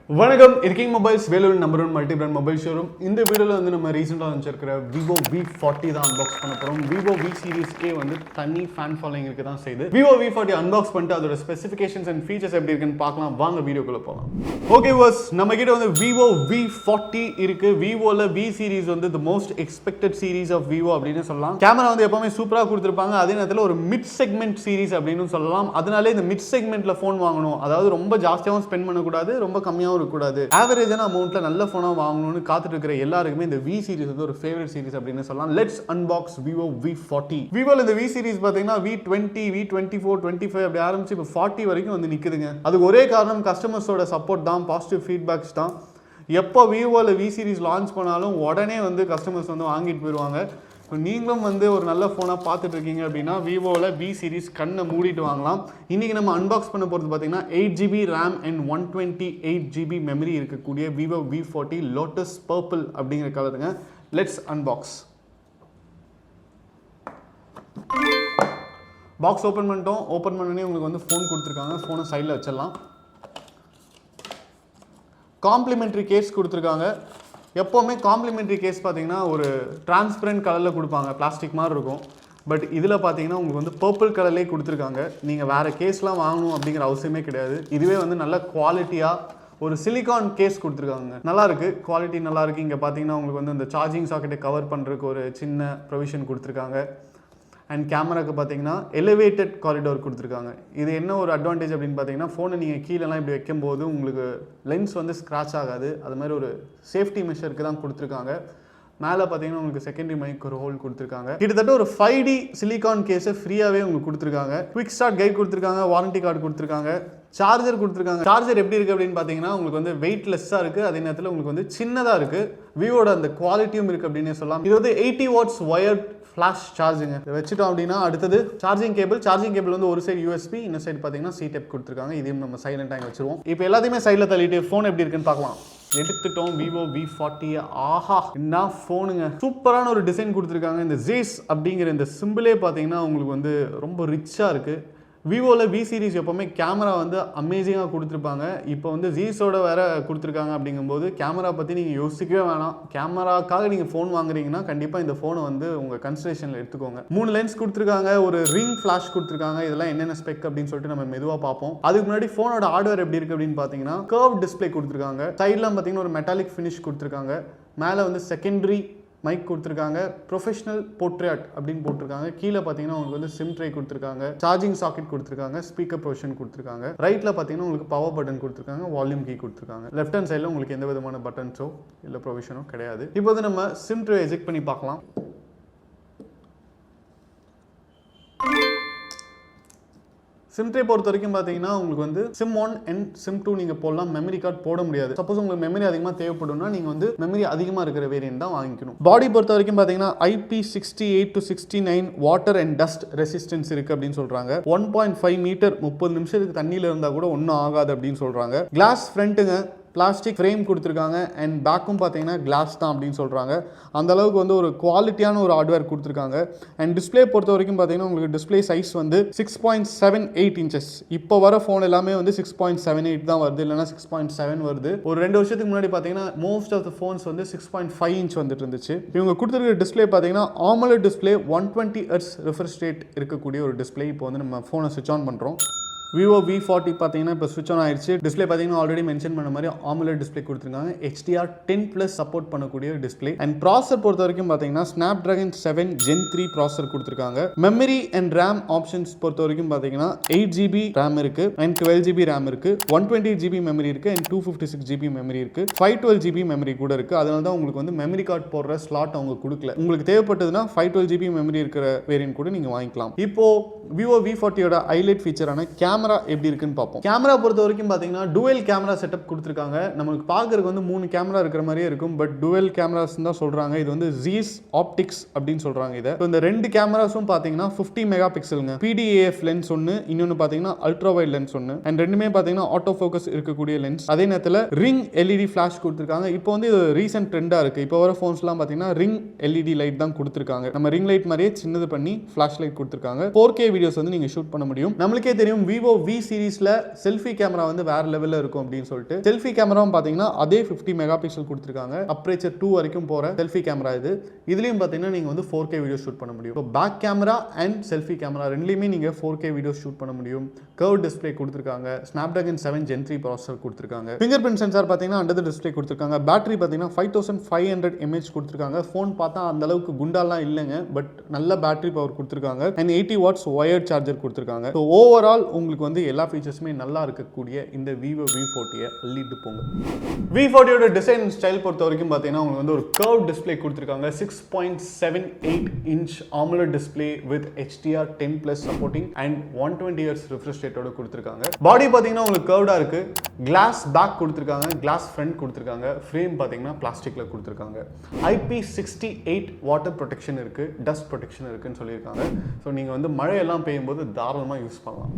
வணக்கம் இருக்கிங் mobiles Vellore number 1 multi brand mobile showroom. இந்த வீடியோவில் வந்து நம்ம ரீசெண்டாக வந்துருக்கிற Vivo V40 தான் அன்பாக்ஸ் பண்ண போகிறோம். Vivo V சீரிஸ்க்கே வந்து தனி ஃபேன் ஃபாலோயிங் இருக்க தான் செய்யுது. Vivo V40 அன்பாக்ஸ் பண்ணிட்டு அதோட ஸ்பெசிஃபிகேஷன்ஸ் அண்ட் ஃபீச்சர்ஸ் எப்படி இருக்குன்னு பார்க்கலாம். வாங்க வீடியோக்குள்ளே போகலாம். ஓகே வர்ஸ், நம்ம கிட்ட வந்து Vivo V40 இருக்கு. விவோவில் V சீரிஸ் வந்து the most expected series of Vivo அப்படின்னு சொல்லலாம். கேமரா வந்து எப்பவுமே சூப்பராக கொடுத்துருப்பாங்க. அதே நேரத்தில் ஒரு மிட் செக்மெண்ட் சீரிஸ் அப்படின்னு சொல்லலாம். அதனாலே இந்த மிட் செக்மெண்ட்ல ஃபோன் வாங்கணும், அதாவது ரொம்ப ஜாஸ்தியாகவும் ஸ்பெண்ட் பண்ணக்கூடாது, ரொம்ப கம்மியாகவும் இருக்கக்கூடாது, ஆவரேஜான அமௌண்ட்ல நல்ல போனா வாங்கணும்னு காத்துட்டு இருக்கிற எல்லாருக்குமே இந்த V சீரிஸ் வந்து ஒரு ஃபேவரட் சீரிஸ் அப்படின்னு சொல்லலாம். Let's unbox Vivo V40. விவோல இந்த V சீரிஸ் பாத்தீங்கன்னா V20, V24, 25 அப்படி ஆரம்பிச்சு இப்போ 40 வரைக்கும் வந்து நிக்குதுங்க. அதுக்கு ஒரே காரணம் கஸ்டமர்ஸோட சப்போர்ட் தான், பாசிட்டிவ் ஃபீட்பேக்ஸ் தான். எப்போ விவோல V சீரிஸ் லான்ச் பண்ணாலும் உடனே வந்து கஸ்டமர்ஸ் வந்து வாங்கிட்டு போயிடுவாங்க. இப்போ நீங்களும் வந்து ஒரு நல்ல ஃபோனாக பார்த்துட்டு இருக்கீங்க அப்படின்னா விவோவில் V சீரிஸ் கண்ணை மூடிட்டு வாங்கலாம். இன்றைக்கி நம்ம அன்பாக்ஸ் பண்ண போகிறது பார்த்தீங்கன்னா 8GB RAM and 128GB memory இருக்கக்கூடிய Vivo V40 லோட்டஸ் பர்பிள் அப்படிங்கிற கலருங்க. Let's unbox. பாக்ஸ் ஓப்பன் பண்ணிட்டோம். ஓப்பன் பண்ணோடனே உங்களுக்கு வந்து ஃபோன் கொடுத்துருக்காங்க. ஃபோனை சைடில் வச்சிடலாம். காம்ப்ளிமெண்ட்ரி கேஸ் கொடுத்துருக்காங்க. எப்போவுமே காம்ப்ளிமெண்ட்ரி கேஸ் பார்த்தீங்கன்னா ஒரு டிரான்ஸ்பரண்ட் கலரில் கொடுப்பாங்க, பிளாஸ்டிக் மாதிரி இருக்கும். பட் இதில் பார்த்தீங்கன்னா உங்களுக்கு வந்து பர்பிள் கலர்லேயே கொடுத்துருக்காங்க. நீங்கள் வேறு கேஸ்லாம் வாங்கணும் அப்படிங்கிற அவசியமே கிடையாது. இதுவே வந்து நல்ல குவாலிட்டியாக ஒரு சிலிகான் கேஸ் கொடுத்துருக்காங்க. நல்லாயிருக்கு, குவாலிட்டி நல்லாயிருக்கு. இங்கே பார்த்தீங்கன்னா உங்களுக்கு வந்து இந்த சார்ஜிங் சாக்கெட்டை கவர் பண்ணுறதுக்கு ஒரு சின்ன ப்ரொவிஷன் கொடுத்துருக்காங்க. அண்ட் கேமராக்கு பார்த்தீங்கன்னா எலிவேட்டட் காரிடோர் கொடுத்துருக்காங்க. இது என்ன ஒரு அட்வான்டேஜ் அப்படின்னு பார்த்தீங்கன்னா ஃபோனை நீங்கள் கீழெல்லாம் இப்படி வைக்கும்போது உங்களுக்கு லென்ஸ் வந்து ஸ்க்ராட்ச் ஆகாது. அது மாதிரி ஒரு சேஃப்டி மெஷருக்கு தான் கொடுத்துருக்காங்க. மேலே பார்த்தீங்கன்னா உங்களுக்கு செகண்டரி மைக் ஒரு ஹோல் கொடுத்துருக்காங்க. கிட்டத்தட்ட ஒரு 5D சிலிகான் கேஸை ஃப்ரீயாகவே உங்களுக்கு கொடுத்துருக்காங்க. குவிக் ஸ்டார்ட் கைட் கொடுத்துருக்காங்க, வாரண்டி கார்டு கொடுத்துருக்காங்க, சார்ஜர் கொடுத்துருக்காங்க. சார்ஜர் எப்படி இருக்குது அப்படின்னு பார்த்தீங்கன்னா உங்களுக்கு வந்து வெயிட்லெஸ்ஸாக இருக்குது, அதே நேரத்தில் உங்களுக்கு வந்து சின்னதாக இருக்குது. விவோட அந்த குவாலிட்டியும் இருக்குது அப்படின்னு சொல்லலாம். இது வந்து 80 வாட்ஸ் ஒயர்ட் ஃப்ளாஷ் சார்ஜிங்க. இதை வச்சுட்டோம் அப்படின்னா அடுத்தது சார்ஜிங் கேபிள் வந்து ஒரு சைடு USB, இன்னொரு சைடு பார்த்தீங்கன்னா C டைப் கொடுத்துருக்காங்க. இதையும் நம்ம சைலண்டாக இங்கே வச்சுருவோம். இப்போ எல்லாத்தையுமே சைடில் தள்ளிட்டு ஃபோன் எப்படி இருக்குன்னு பார்க்கலாம். எடுத்துட்டோம் Vivo V40. ஆஹா, என்ன ஃபோனுங்க, சூப்பரான ஒரு டிசைன் கொடுத்துருக்காங்க. இந்த ஜேஸ் அப்படிங்கிற இந்த சிம்பிளே பார்த்தீங்கன்னா உங்களுக்கு வந்து ரொம்ப ரிச்சாக இருக்குது. விவோவில் V சீரிஸ் எப்போவுமே கேமரா வந்து அமேசிங்காக கொடுத்துருப்பாங்க. இப்போ வந்து ஜீஸோட வேற கொடுத்துருக்காங்க. அப்படிங்கும்போது கேமரா பற்றி நீங்கள் யோசிக்கவே வேணாம். கேமராக்காக நீங்கள் ஃபோன் வாங்குறீங்கன்னா கண்டிப்பாக இந்த ஃபோனை வந்து உங்கள் கன்சிடரேஷனில் எடுத்துக்கோங்க. 3 லென்ஸ் கொடுத்துருக்காங்க, ஒரு ரிங் ஃப்ளாஷ் கொடுத்துருக்காங்க. இதெல்லாம் என்னென்ன ஸ்பெக் அப்படின்னு சொல்லிட்டு நம்ம மெதுவாக பார்ப்போம். அதுக்கு முன்னாடி ஃபோனோட ஹார்ட்வேர் எப்படி இருக்குது அப்படின்னு பார்த்தீங்கன்னா கர்வ் டிஸ்பிளே கொடுத்துருக்காங்க. சைட்லாம் பார்த்தீங்கன்னா ஒரு மெட்டாலிக் ஃபினிஷ் கொடுத்துருக்காங்க. மேலே வந்து செகண்டரி மைக் கொடுத்துருக்காங்க, ப்ரொஃபஷனல் போர்ட்ரேட் அப்படின்னு போட்டிருக்காங்க. கீழே பார்த்தீங்கன்னா உங்களுக்கு வந்து சிம் ட்ரை கொடுத்துருக்காங்க, சார்ஜிங் சாக்கெட் கொடுத்துருக்காங்க, ஸ்பீக்கர் ப்ரொவிஷன் கொடுத்துருக்காங்க. ரைட்டில் பார்த்தீங்கன்னா உங்களுக்கு பவர் பட்டன் கொடுத்துருக்காங்க, வால்யூம் கீ கொடுத்துருக்காங்க. லெஃப்ட் ஹேண்ட் சைடில் உங்களுக்கு எந்த விதமான பட்டன்ஸோ இல்லை ப்ரொவிஷனோ கிடையாது. இப்போ வந்து நம்ம சிம் ட்ரை எஜெக்ட் பண்ணி பார்க்கலாம். சிம் ட்ரே பொறுத்த வரைக்கும் பார்த்தீங்கன்னா உங்களுக்கு வந்து சிம் 1 அண்ட் சிம் 2 நீங்கள் போடலாம். மெமரி கார்டு போட முடியாது. சப்போஸ் உங்களுக்கு மெமரி அதிகமாக தேவைப்படும்னா நீங்கள் வந்து மெமரி அதிகமாக இருக்கிற வேரியன்ட் தான் வாங்கிக்கணும். பாடி பொறுத்த வரைக்கும் பார்த்தீங்கன்னா IP68 to 69 water and dust resistance இருக்குது அப்படின்னு சொல்கிறாங்க. 1.5 மீட்டர் 30 நிமிஷத்துக்கு தண்ணியில் இருந்தால் கூட ஒன்றும் ஆகாது அப்படின்னு சொல்கிறாங்க. கிளாஸ் ஃப்ரண்ட்டுங்க, பிளாஸ்டிக் ஃப்ரேம் கொடுத்துருக்காங்க. அண்ட் பேக்கும் பார்த்தீங்கன்னா கிளாஸ் தான் அப்படின்னு சொல்கிறாங்க. அந்த அளவுக்கு வந்து ஒரு குவாலிட்டியான ஒரு ஹார்ட்வேர் கொடுத்துருக்காங்க. அண்ட் டிஸ்பிளே பொறுத்த வரைக்கும் பார்த்தீங்கன்னா உங்களுக்கு டிஸ்பிளே சைஸ் வந்து 6.78 இன்ச்சஸ். இப்போ வர ஃபோன் எல்லாமே வந்து 6.78 தான் வருது, இல்லைனா 6.7 வருது. ஒரு 2 வருஷத்துக்கு முன்னாடி பார்த்தீங்கன்னா மோஸ்ட் ஆஃப் த ஃபோன்ஸ் வந்து 6.5 இன்ச் வந்துட்டு இருந்துச்சு. இவங்க கொடுத்துருக்க டிஸ்பிளே பார்த்தீங்கன்னா AMOLED display 120 Hz refresh rate இருக்கக்கூடிய ஒரு டிஸ்பிளே. இப்போ வந்து நம்ம ஃபோனை ஸ்விட்ச் ஆன் பண்ணுறோம். Vivo V40 பார்த்தீங்கன்னா இப்போ ஸ்விட்ச் ஆன் ஆயிடுச்சு. டிஸ்பிளே பார்த்தீங்கன்னா ஆல்ரெடி மென்ஷன் பண்ண மாதிரி AMOLED டிஸ்பிளே கொடுத்துருக்காங்க. HDR10+ சப்போர்ட் பண்ணக்கூடிய டிஸ்பிளே. அண்ட் ப்ராசர் பொறுத்த வரைக்கும் பார்த்தீங்கன்னா Snapdragon 7 Gen 3 ப்ராசர் கொடுத்துருக்காங்க. மெமரி அண்ட் RAM ஆப்ஷன்ஸ் பொறுத்த வரைக்கும் பார்த்தீங்கன்னா 8GB RAM இருக்கு அண்ட் 12GB RAM இருக்கு, 128GB மெமரி இருக்கு அண்ட் 256GB மெமரி இருக்கு, 512GB மெமரி கூட இருக்கு. அதனால தான் உங்களுக்கு வந்து மெமரி கார்டு போடுற ஸ்லாட் அவங்க கொடுக்கல. உங்களுக்கு தேவைப்பட்டதுன்னா 512GB மெமரி இருக்கிற வேரியன்ட் கூட நீங்க வாங்கிக்கலாம். இப்போ Vivo V40யோட ஹைலைட் ஃபீச்சரான கேமரா எப்படி இருக்குன்னு பார்ப்போம். கேமரா பொறுத்த வரைக்கும் பார்த்தீங்கன்னா டுவெல் கேமரா செட்டப் கொடுத்துருக்காங்க. நமக்கு பார்க்கறதுக்கு வந்து 3 கேமரா இருக்கிற மாதிரியே இருக்கும். பட் டுவெல் கேமராஸ் தான் சொல்றாங்க. இது வந்து ஜீஸ் ஆப்டிக்ஸ் அப்படின்னு சொல்றாங்க. இதை இந்த 2 கேமராஸும் பார்த்தீங்கன்னா 50 மெகா பிக்சலுங்க. PDAF லென்ஸ் ஒன்று, இன்னொன்று பார்த்தீங்கன்னா அல்ட்ரா வைட் லென்ஸ் ஒன்று. அண்ட் ரெண்டுமே பார்த்தீங்கன்னா ஆட்டோ ஃபோக்கஸ் இருக்கக்கூடிய லென்ஸ். அதே நேரத்தில் ரிங் LED ஃபிளாஷ் கொடுத்துருக்காங்க. இப்போ வந்து இது ரீசென்ட் ட்ரெண்டா இருக்கு. இப்போ வர ஃபோன்ஸ்லாம் பார்த்தீங்கன்னா ரிங் LED லைட் தான் கொடுத்துருக்காங்க. நம்ம ரிங் லைட் மாதிரியே சின்னது பண்ணி ஃபிளாஷ் லைட் கொடுத்துருக்காங்க. 4K வீடியோஸ் வந்து நீங்க ஷூட் பண்ண முடியும். நம்மளுக்கே தெரியும் Vivo விவோ வி சீரிஸில் செல்ஃபி கேமரா வந்து வேறு லெவலில் இருக்கும் அப்படின்னு சொல்லிட்டு செல்ஃபி கேமராவும் பார்த்தீங்கன்னா அதே 50 மெகா பிக்சல் கொடுத்துருக்காங்க. அப்ரேச்சர் 2 வரைக்கும் போகிற செல்ஃபி கேமரா இதுலேயும் பார்த்தீங்கன்னா நீங்கள் வந்து 4K வீடியோ ஷூட் பண்ண முடியும். இப்போ back camera and selfie camera ரெண்டுலேயுமே நீங்கள் 4K வீடியோ ஷூட் பண்ண முடியும். கர்வ் டிஸ்பிளே கொடுத்துருக்காங்க. ஸ்னாப்டிராகன் 7 Gen 3 ப்ராசஸர் கொடுத்துருக்காங்க. ஃபிங்கர் பிரிண்ட் சென்சார் பார்த்தீங்கன்னா அண்டர் த டிஸ்பிளே கொடுத்துருக்காங்க. பேட்டரி பார்த்தீங்கன்னா 5500 mAh கொடுத்துருக்காங்க. ஃபோன் பார்த்தா அந்த அளவுக்கு குண்டாலாம் இல்லைங்க, பட் நல்ல பேட்டரி பவர் கொடுத்துருக்காங்க. அண்ட் 80 வாட்ஸ் ஒயர்ட் சார்ஜர் கொடுத்துருக்காங்க. ஸோ ஓவரால் உங்களுக்கு வந்து எல்லா ஃபீச்சர்ஸுமே நல்லா இருக்கக்கூடிய இந்த விவோ V40 அள்ளிட்டு போங்க. V40யோட டிசைன் ஸ்டைல் பொறுத்த வரைக்கும் பார்த்தீங்கன்னா உங்களுக்கு வந்து ஒரு கர்வ் டிஸ்பிளே கொடுத்துருக்காங்க. 6.78 inch AMOLED display with HDR 10+ supporting and 120 Hz refresh ரேட்டோட கொடுத்துருக்காங்க. பாடி பார்த்தீங்கன்னா உங்களுக்கு கர்வ்டாக இருக்கு. கிளாஸ் பேக் கொடுத்துருக்காங்க, கிளாஸ் ஃப்ரண்ட் கொடுத்துருக்காங்க. ஃப்ரேம் பார்த்தீங்கன்னா பிளாஸ்டிக்ல கொடுத்துருக்காங்க. IP68 வாட்டர் ப்ரொடெக்ஷன் இருக்கு, டஸ்ட் ப்ரொடெக்ஷன் இருக்குன்னு சொல்லியிருக்காங்க. ஸோ நீங்கள் வந்து மழையெல்லாம் பெய்யும்போது தாராளமாக யூஸ் பண்ணலாம்.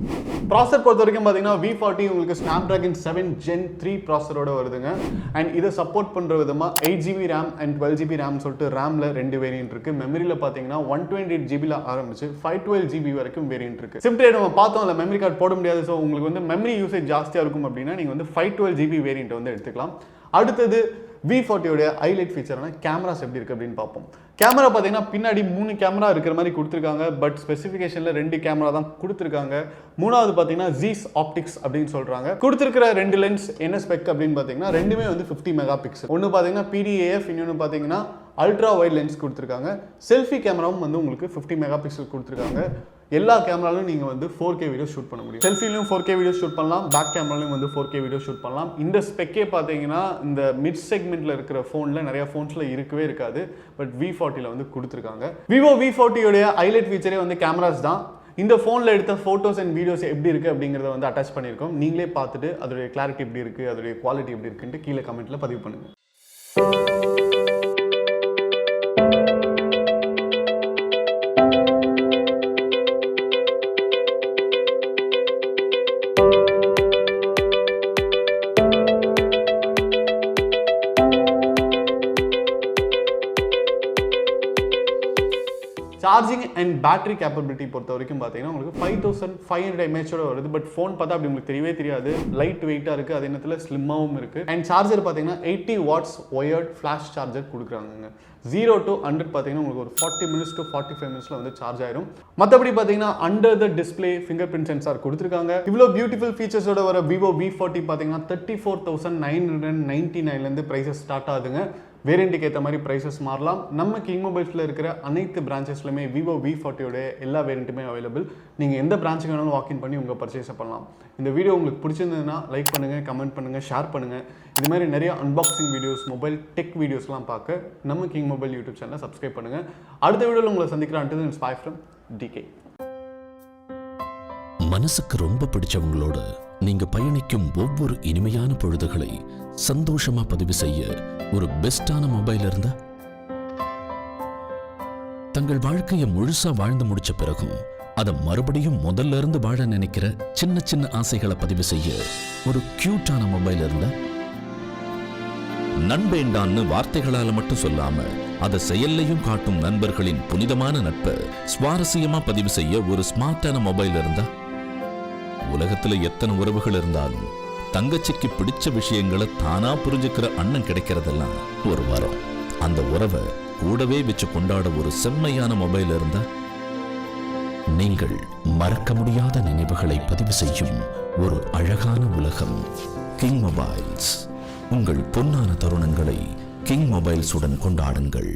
ப்ராசஸர் பொறுத்த வரைக்கும் பார்த்தீங்கன்னா V40 உங்களுக்கு ஸ்னாப்டிராகன் 7 Gen 3 ப்ராசஸரோட வருதுங்க. அண்ட் இதை சப்போர்ட் பண்ணுற விதமாக 8GB RAM and 12GB RAM சொல்லிட்டு ரேமில் 2 வேரியன்ட் இருக்கு. மெமரியில் பார்த்தீங்கன்னா 128GB ஆரம்பிச்சு 512GB வரைக்கும் வேரியன்ட் இருக்கு. சிம்பிளே நம்ம பார்த்தோம் இல்லை மெமரி கார்டு போட முடியாது. ஸோ உங்களுக்கு வந்து மெமரி யூசேஜ் ஜாஸ்தியாக இருக்கும் அப்படின்னா நீங்கள் வந்து 512GB வேரியன்ட் வந்து எடுத்துக்கலாம். அடுத்தது V40யோட ஹைலைட் ஃபீச்சரான கேமராஸ் எப்படி இருக்குது அப்படின்னு பார்ப்போம். கேமரா பார்த்தீங்கன்னா பின்னாடி 3 கேமரா இருக்கிற மாதிரி கொடுத்துருக்காங்க. பட் ஸ்பெசிஃபிகேஷனில் 2 கேமரா தான் கொடுத்துருக்காங்க. மூணாவது பார்த்தீங்கன்னா ஜீஸ் ஆப்டிக்ஸ் அப்படின்னு சொல்கிறாங்க. கொடுத்துருக்கிற 2 லென்ஸ் என்ன ஸ்பெக் அப்படின்னு பார்த்தீங்கன்னா ரெண்டுமே வந்து 50 மெகா பிக்சல். ஒன்று பார்த்தீங்கன்னா PDAF, இன்னொன்று பார்த்தீங்கன்னா அல்ட்ரா வைட் லென்ஸ் கொடுத்துருக்காங்க. செல்ஃபி கேமராவும் வந்து உங்களுக்கு 50 மெகா பிக்சல் கொடுத்துருக்காங்க. எல்லா கேமராலும் நீங்கள் வந்து 4K வீடியோ ஷூட் பண்ண முடியும். செல்ஃபிலையும் 4K வீடியோ ஷூட் பண்ணலாம், பேக் கேமராலையும் வந்து 4K வீடியோ ஷூட் பண்ணலாம். இந்த ஸ்பெக்கே பார்த்தீங்கன்னா இந்த மிட் செக்மெண்ட்டில் இருக்கிற ஃபோனில் நிறைய ஃபோன்ஸில் இருக்கவே இருக்காது. பட் V40ல வந்து கொடுத்துருக்காங்க. விவோ V40யோடைய ஹைலைட் ஃபீச்சரே வந்து கேமராஸ் தான். இந்த ஃபோனில் எடுத்த ஃபோட்டோஸ் அண்ட் வீடியோஸ் எப்படி இருக்குது அப்படிங்கிறத வந்து அட்டாச் பண்ணியிருக்கோம். நீங்களே பார்த்துட்டு அதோடைய கிளாரிட்டி எப்படி இருக்குது, அதோடைய குவாலிட்டி எப்படி இருக்குன்ட்டு கீழே கமெண்ட்டில் பதிவு பண்ணுங்கள். சார்ஜிங் அண்ட் பேட்டரி கேப்பபிலிட்டி பொறுத்த வரைக்கும் பார்த்தீங்கன்னா உங்களுக்கு 5500 mAh வருது. பட் ஃபோன் பார்த்தா அப்படி உங்களுக்கு தெரியவே தெரியாது. லைட் வெயிட்டாக இருக்குது, அதே நேரத்தில் ஸ்லிம்மாகவும் இருக்குது. அண்ட் சார்ஜர் பார்த்தீங்கன்னா 80 வாட்ஸ் ஒயர்ட் ஃப்ளாஷ் சார்ஜர் கொடுக்குறாங்க. 0 to 100 பார்த்தீங்கன்னா உங்களுக்கு ஒரு 40 minutes to 45 minutes வந்து சார்ஜ் ஆயிரும். மற்றபடி பார்த்தீங்கன்னா under the display finger print sensor கொடுத்துருக்காங்க. இவ்வளோ பியூட்டிஃபுல் ஃபீச்சர்ஸோட வர விவோ V40 பார்த்தீங்கன்னா 34,999 ப்ரைஸஸ் ஸ்டார்ட் ஆகுதுங்க. வேரியண்ட்டுக்கு ஏற்ற மாதிரி ப்ரைஸஸ் மாறலாம். நம்ம கிங் மொபைல்ஸில் இருக்கிற அனைத்து பிரான்ச்சஸ்லையுமே விவோ V40யோட எல்லா வேரியண்ட்டுமே அவைலபிள். நீங்கள் எந்த பிரான்ச்சுக்கு வேணாலும் வாக்கின் பண்ணி உங்கள் பர்ச்சேஸை பண்ணலாம். இந்த வீடியோ உங்களுக்கு பிடிச்சிருந்ததுன்னா லைக் பண்ணுங்கள், கமெண்ட் பண்ணுங்கள், ஷேர் பண்ணுங்கள். இது மாதிரி நிறைய அன்பாக்சிங் வீடியோஸ், மொபைல் டெக் வீடியோஸ்லாம் பார்க்க நம்ம கிங் மொபைல் யூடியூப் சேனலை சப்ஸ்கிரைப் பண்ணுங்கள். அடுத்த வீடியோவில் உங்களை சந்திக்கிறேன். until then, bye from DK. மனசுக்கு ரொம்ப பிடிச்சவங்களோட நீங்க பயணிக்கும் ஒவ்வொரு இனிமையான பொழுதுகளை சந்தோஷமா பதிவு செய்ய ஒரு பெஸ்டான மொபைல் இருந்தா, தங்கள் வாழ்க்கையை முழுசா வாழ்ந்து முடிச்ச பிறகும் அதை மறுபடியும் முதல்ல இருந்து வாழ நினைக்கிற சின்ன சின்ன ஆசைகளை பதிவு செய்ய ஒரு கியூட்டான மொபைல் இருந்தா, நண்பேண்டான்னு வார்த்தைகளால மட்டும் சொல்லாம அதை செயல்லையும் காட்டும் நண்பர்களின் புனிதமான நட்பை சுவாரஸ்யமா பதிவு செய்ய ஒரு ஸ்மார்ட்டான மொபைல் இருந்தா, உலகத்துல எத்தனை உறவுகள் இருந்தாலும் தங்கச்சிக்கு பிடிச்ச விஷயங்களை தானா புரிஞ்சுக்கிற அண்ணன் கிடைக்கிறதெல்லாம் ஒரு வரம். அந்த உறவை கூடவே வச்சு கொண்டாட ஒரு செம்மையான மொபைல் இருந்தா, நீங்கள் மறக்க முடியாத நினைவுகளை பதிவு செய்யும் ஒரு அழகான உலகம் கிங் மொபைல்ஸ். உங்கள் பொன்னான தருணங்களை கிங் மொபைல்ஸுடன் கொண்டாடுங்கள்.